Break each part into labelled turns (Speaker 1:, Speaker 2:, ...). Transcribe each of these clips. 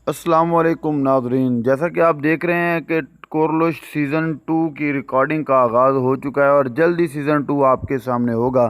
Speaker 1: السلام علیکم ناظرین، جیسا کہ آپ دیکھ رہے ہیں کہ کورلوش سیزن 2 کی ریکارڈنگ کا آغاز ہو چکا ہے اور جلد ہی سیزن 2 آپ کے سامنے ہوگا۔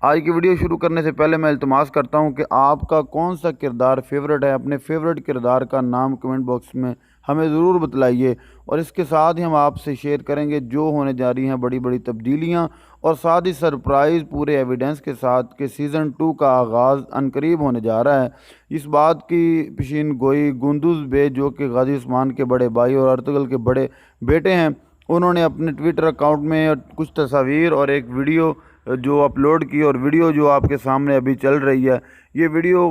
Speaker 1: آج کی ویڈیو شروع کرنے سے پہلے میں التماس کرتا ہوں کہ آپ کا کون سا کردار فیورٹ ہے، اپنے فیورٹ کردار کا نام کمنٹ باکس میں ہمیں ضرور بتلائیے، اور اس کے ساتھ ہی ہم آپ سے شیئر کریں گے جو ہونے جا رہی ہیں بڑی بڑی تبدیلیاں، اور ساتھ ہی سرپرائز پورے ایویڈنس کے ساتھ کہ سیزن 2 کا آغاز عنقریب ہونے جا رہا ہے۔ اس بات کی پیشین گوئی گندوز بے، جو کہ غازی عثمان کے بڑے بھائی اور ارطغرل کے بڑے بیٹے ہیں، انہوں نے اپنے ٹویٹر اکاؤنٹ میں کچھ تصاویر اور ایک ویڈیو جو اپلوڈ کی، اور ویڈیو جو آپ کے سامنے ابھی چل رہی ہے، یہ ویڈیو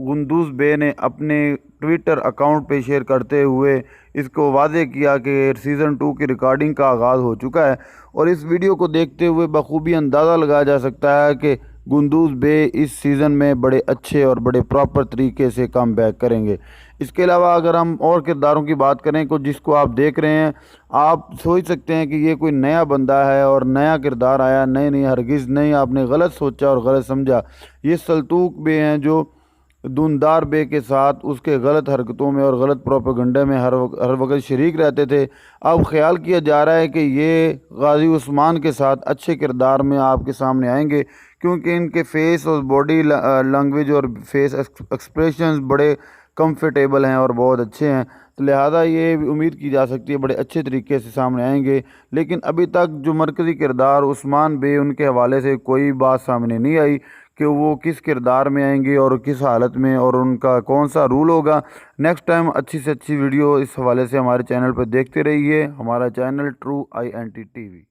Speaker 1: گندوز بے نے اپنے ٹویٹر اکاؤنٹ پہ شیئر کرتے ہوئے اس کو واضح کیا کہ سیزن 2 کی ریکارڈنگ کا آغاز ہو چکا ہے، اور اس ویڈیو کو دیکھتے ہوئے بخوبی اندازہ لگایا جا سکتا ہے کہ گندوز بے اس سیزن میں بڑے اچھے اور بڑے پراپر طریقے سے کم بیک کریں گے۔ اس کے علاوہ اگر ہم اور کرداروں کی بات کریں تو جس کو آپ دیکھ رہے ہیں، آپ سوچ سکتے ہیں کہ یہ کوئی نیا بندہ ہے اور نیا کردار آیا، نہیں ہرگز نہیں، آپ نے غلط سوچا اور غلط سمجھا۔ یہ سلطوق بے ہیں جو دوندار بے کے ساتھ اس کے غلط حرکتوں میں اور غلط پروپیگنڈے میں ہر وقت شریک رہتے تھے۔ اب خیال کیا جا رہا ہے کہ یہ غازی عثمان کے ساتھ اچھے کردار میں آپ کے سامنے آئیں گے، کیونکہ ان کے فیس اور باڈی لینگویج اور فیس ایکسپریشنز بڑے کمفرٹیبل ہیں اور بہت اچھے ہیں، تو لہٰذا یہ امید کی جا سکتی ہے بڑے اچھے طریقے سے سامنے آئیں گے۔ لیکن ابھی تک جو مرکزی کردار عثمان بے، ان کے حوالے سے کوئی بات سامنے نہیں آئی کہ وہ کس کردار میں آئیں گے اور کس حالت میں، اور ان کا کون سا رول ہوگا۔ نیکسٹ ٹائم اچھی سے اچھی ویڈیو اس حوالے سے ہمارے چینل پہ دیکھتے رہیے، ہمارا چینل ٹرو INT TV۔